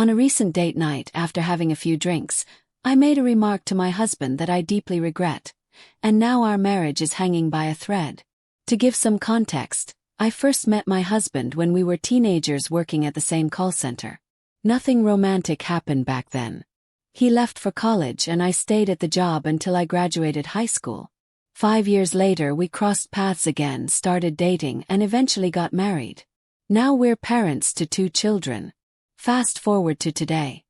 On a recent date night after having a few drinks, I made a remark to my husband that I deeply regret, and now our marriage is hanging by a thread. To give some context, I first met my husband when we were teenagers working at the same call center. Nothing romantic happened back then. He left for college and I stayed at the job until I graduated high school. 5 years later we crossed paths again, started dating and eventually got married. Now we're parents to 2 children. Fast forward to today.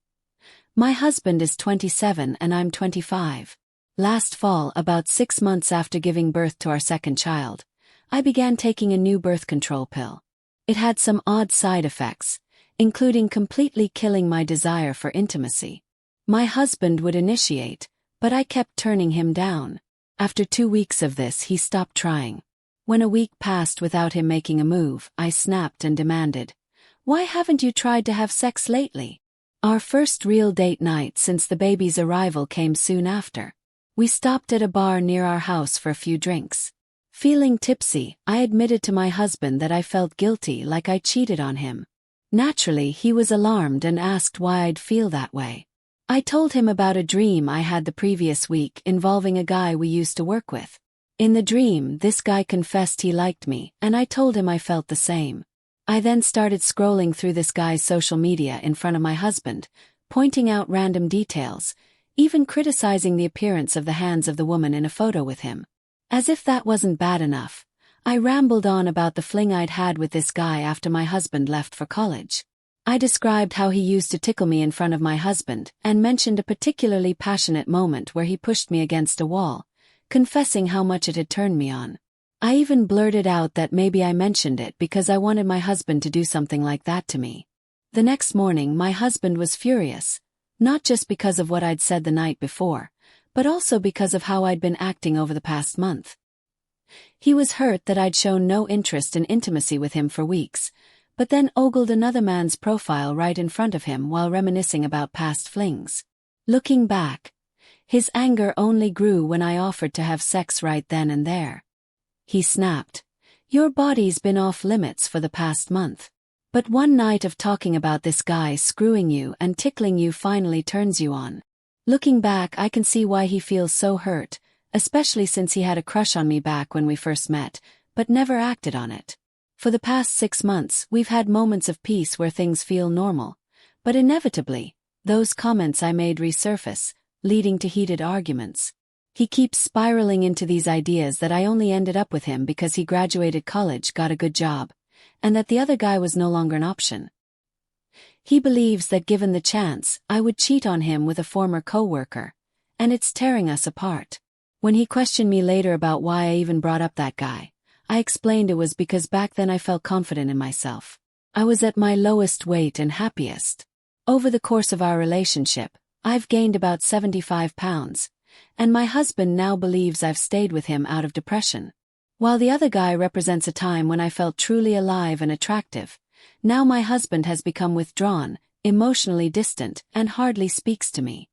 My husband is 27 and I'm 25. Last fall, about 6 months after giving birth to our second child, I began taking a new birth control pill. It had some odd side effects, including completely killing my desire for intimacy. My husband would initiate, but I kept turning him down. After 2 weeks of this, he stopped trying. When a week passed without him making a move, I snapped and demanded, "Why haven't you tried to have sex lately?" Our first real date night since the baby's arrival came soon after. We stopped at a bar near our house for a few drinks. Feeling tipsy, I admitted to my husband that I felt guilty, like I cheated on him. Naturally, he was alarmed and asked why I'd feel that way. I told him about a dream I had the previous week involving a guy we used to work with. In the dream, this guy confessed he liked me, and I told him I felt the same. I then started scrolling through this guy's social media in front of my husband, pointing out random details, even criticizing the appearance of the hands of the woman in a photo with him. As if that wasn't bad enough, I rambled on about the fling I'd had with this guy after my husband left for college. I described how he used to tickle me in front of my husband and mentioned a particularly passionate moment where he pushed me against a wall, confessing how much it had turned me on. I even blurted out that maybe I mentioned it because I wanted my husband to do something like that to me. The next morning my husband was furious, not just because of what I'd said the night before, but also because of how I'd been acting over the past month. He was hurt that I'd shown no interest in intimacy with him for weeks, but then ogled another man's profile right in front of him while reminiscing about past flings. Looking back, his anger only grew when I offered to have sex right then and there. He snapped, "Your body's been off limits for the past month. But one night of talking about this guy screwing you and tickling you finally turns you on." Looking back, I can see why he feels so hurt, especially since he had a crush on me back when we first met, but never acted on it. For the past 6 months, we've had moments of peace where things feel normal, but inevitably, those comments I made resurface, leading to heated arguments. He keeps spiraling into these ideas that I only ended up with him because he graduated college, got a good job, and that the other guy was no longer an option. He believes that given the chance, I would cheat on him with a former coworker, and it's tearing us apart. When he questioned me later about why I even brought up that guy, I explained it was because back then I felt confident in myself. I was at my lowest weight and happiest. Over the course of our relationship, I've gained about 75 pounds, and my husband now believes I've stayed with him out of depression. While the other guy represents a time when I felt truly alive and attractive, now my husband has become withdrawn, emotionally distant, and hardly speaks to me.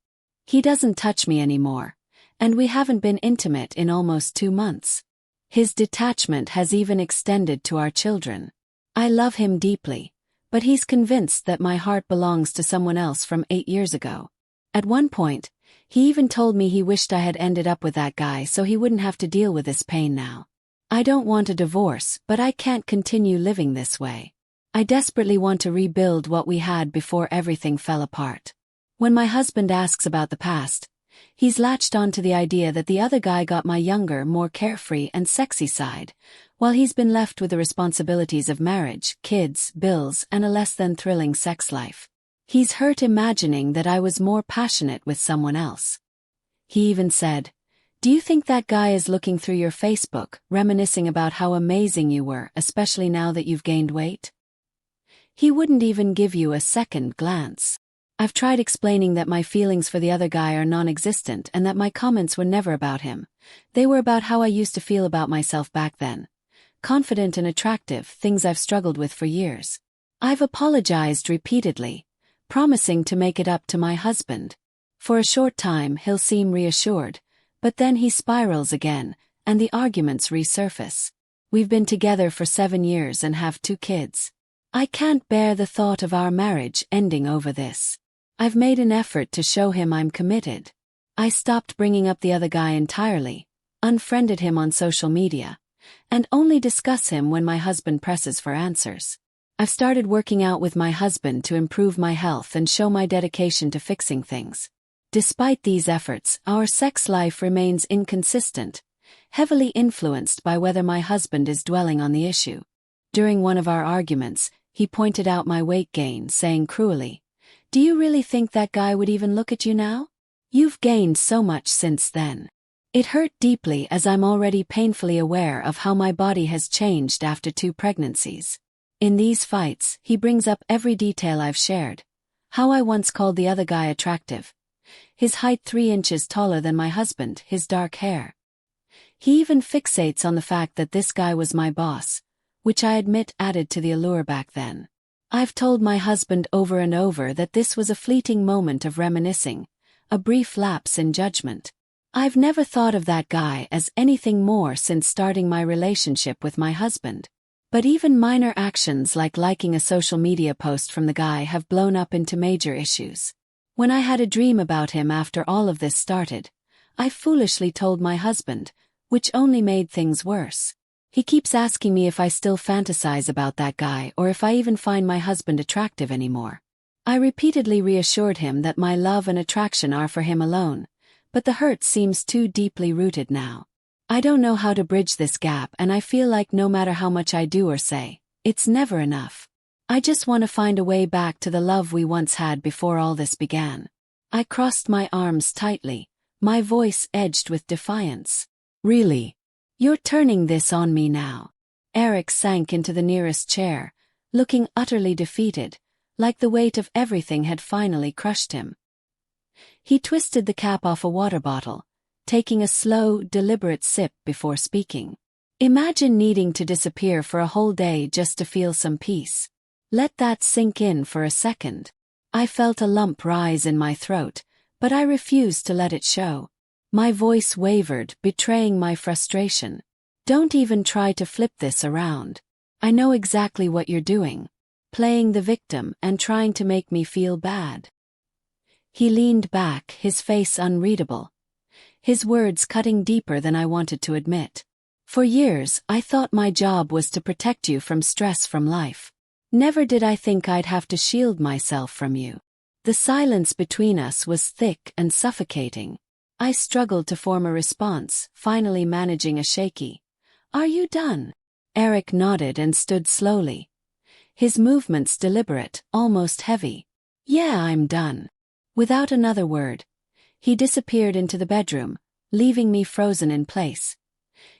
He doesn't touch me anymore, and we haven't been intimate in almost 2 months. His detachment has even extended to our children. I love him deeply, but he's convinced that my heart belongs to someone else from 8 years ago. At one point, he even told me he wished I had ended up with that guy so he wouldn't have to deal with this pain now. I don't want a divorce, but I can't continue living this way. I desperately want to rebuild what we had before everything fell apart. When my husband asks about the past, he's latched onto the idea that the other guy got my younger, more carefree and sexy side, while he's been left with the responsibilities of marriage, kids, bills, and a less than thrilling sex life. He's hurt imagining that I was more passionate with someone else. He even said, "Do you think that guy is looking through your Facebook, reminiscing about how amazing you were, especially now that you've gained weight?" He wouldn't even give you a second glance. I've tried explaining that my feelings for the other guy are non-existent and that my comments were never about him. They were about how I used to feel about myself back then. Confident and attractive, things I've struggled with for years. I've apologized repeatedly, promising to make it up to my husband. For a short time he'll seem reassured, but then he spirals again, and the arguments resurface. We've been together for 7 years and have 2 kids. I can't bear the thought of our marriage ending over this. I've made an effort to show him I'm committed. I stopped bringing up the other guy entirely, unfriended him on social media, and only discuss him when my husband presses for answers. I've started working out with my husband to improve my health and show my dedication to fixing things. Despite these efforts, our sex life remains inconsistent, heavily influenced by whether my husband is dwelling on the issue. During one of our arguments, he pointed out my weight gain, saying cruelly, "Do you really think that guy would even look at you now? You've gained so much since then." It hurt deeply as I'm already painfully aware of how my body has changed after 2 pregnancies. In these fights, he brings up every detail I've shared. How I once called the other guy attractive. His height 3 inches taller than my husband, his dark hair. He even fixates on the fact that this guy was my boss, which I admit added to the allure back then. I've told my husband over and over that this was a fleeting moment of reminiscing, a brief lapse in judgment. I've never thought of that guy as anything more since starting my relationship with my husband. But even minor actions like liking a social media post from the guy have blown up into major issues. When I had a dream about him after all of this started, I foolishly told my husband, which only made things worse. He keeps asking me if I still fantasize about that guy or if I even find my husband attractive anymore. I repeatedly reassured him that my love and attraction are for him alone, but the hurt seems too deeply rooted now. I don't know how to bridge this gap, and I feel like no matter how much I do or say, it's never enough. I just want to find a way back to the love we once had before all this began. I crossed my arms tightly, my voice edged with defiance. "Really? You're turning this on me now?" Eric sank into the nearest chair, looking utterly defeated, like the weight of everything had finally crushed him. He twisted the cap off a water bottle, taking a slow, deliberate sip before speaking. "Imagine needing to disappear for a whole day just to feel some peace. Let that sink in for a second." I felt a lump rise in my throat, but I refused to let it show. My voice wavered, betraying my frustration. "Don't even try to flip this around. I know exactly what you're doing. Playing the victim and trying to make me feel bad." He leaned back, his face unreadable, his words cutting deeper than I wanted to admit. "For years, I thought my job was to protect you from stress from life. Never did I think I'd have to shield myself from you." The silence between us was thick and suffocating. I struggled to form a response, finally managing a shaky, "Are you done?" Eric nodded and stood slowly, his movements deliberate, almost heavy. "Yeah, I'm done." Without another word, he disappeared into the bedroom, leaving me frozen in place.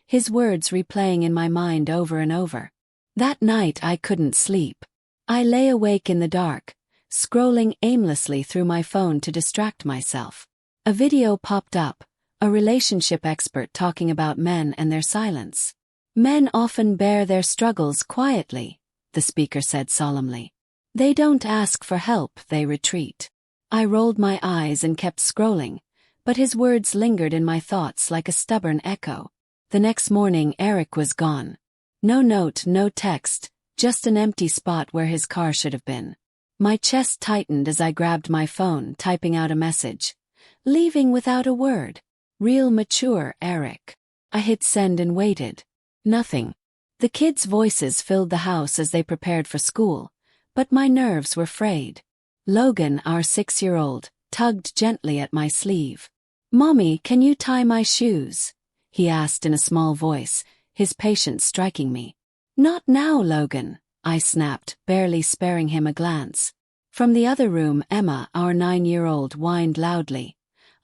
His words replaying in my mind over and over. That night I couldn't sleep. I lay awake in the dark, scrolling aimlessly through my phone to distract myself. A video popped up, a relationship expert talking about men and their silence. "Men often bear their struggles quietly," the speaker said solemnly. "They don't ask for help, they retreat." I rolled my eyes and kept scrolling, but his words lingered in my thoughts like a stubborn echo. The next morning Eric was gone. No note, no text, just an empty spot where his car should have been. My chest tightened as I grabbed my phone, typing out a message. "Leaving without a word. Real mature, Eric." I hit send and waited. Nothing. The kids' voices filled the house as they prepared for school, but my nerves were frayed. Logan, our 6-year-old, tugged gently at my sleeve. "Mommy, can you tie my shoes?" he asked in a small voice, his patience striking me. "Not now, Logan," I snapped, barely sparing him a glance. From the other room, Emma, our 9-year-old, whined loudly.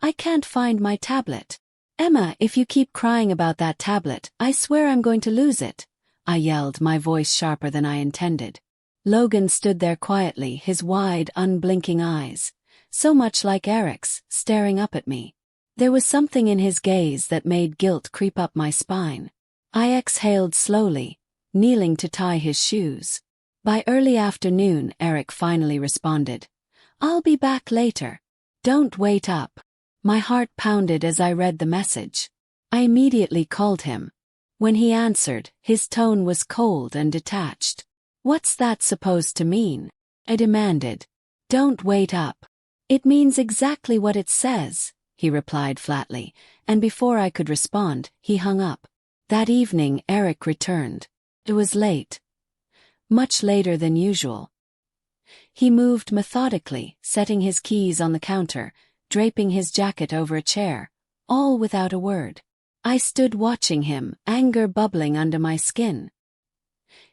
"I can't find my tablet." "Emma, if you keep crying about that tablet, I swear I'm going to lose it," I yelled, my voice sharper than I intended. Logan stood there quietly, his wide, unblinking eyes, so much like Eric's, staring up at me. There was something in his gaze that made guilt creep up my spine. I exhaled slowly, kneeling to tie his shoes. By early afternoon, Eric finally responded. "I'll be back later. Don't wait up." My heart pounded as I read the message. I immediately called him. When he answered, his tone was cold and detached. What's that supposed to mean? I demanded. Don't wait up. It means exactly what it says, he replied flatly, and before I could respond, he hung up. That evening Eric returned. It was late. Much later than usual. He moved methodically, setting his keys on the counter, draping his jacket over a chair, all without a word. I stood watching him, anger bubbling under my skin.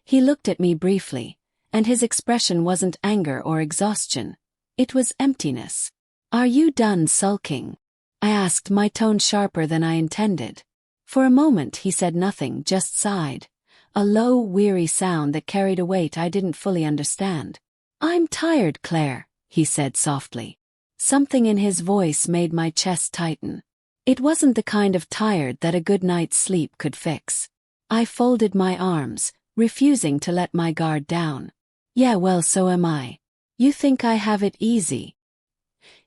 He looked at me briefly, and his expression wasn't anger or exhaustion. It was emptiness. Are you done sulking? I asked, my tone sharper than I intended. For a moment he said nothing, just sighed. A low, weary sound that carried a weight I didn't fully understand. I'm tired, Claire, he said softly. Something in his voice made my chest tighten. It wasn't the kind of tired that a good night's sleep could fix. I folded my arms, refusing to let my guard down. Yeah, well, so am I. You think I have it easy?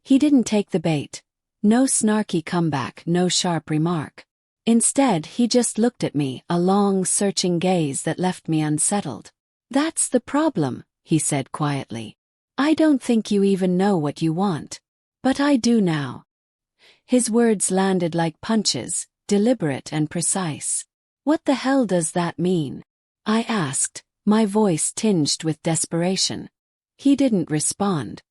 He didn't take the bait. No snarky comeback, no sharp remark. Instead, he just looked at me, a long, searching gaze that left me unsettled. That's the problem, he said quietly. I don't think you even know what you want. But I do now. His words landed like punches, deliberate and precise. What the hell does that mean? I asked, my voice tinged with desperation. He didn't respond.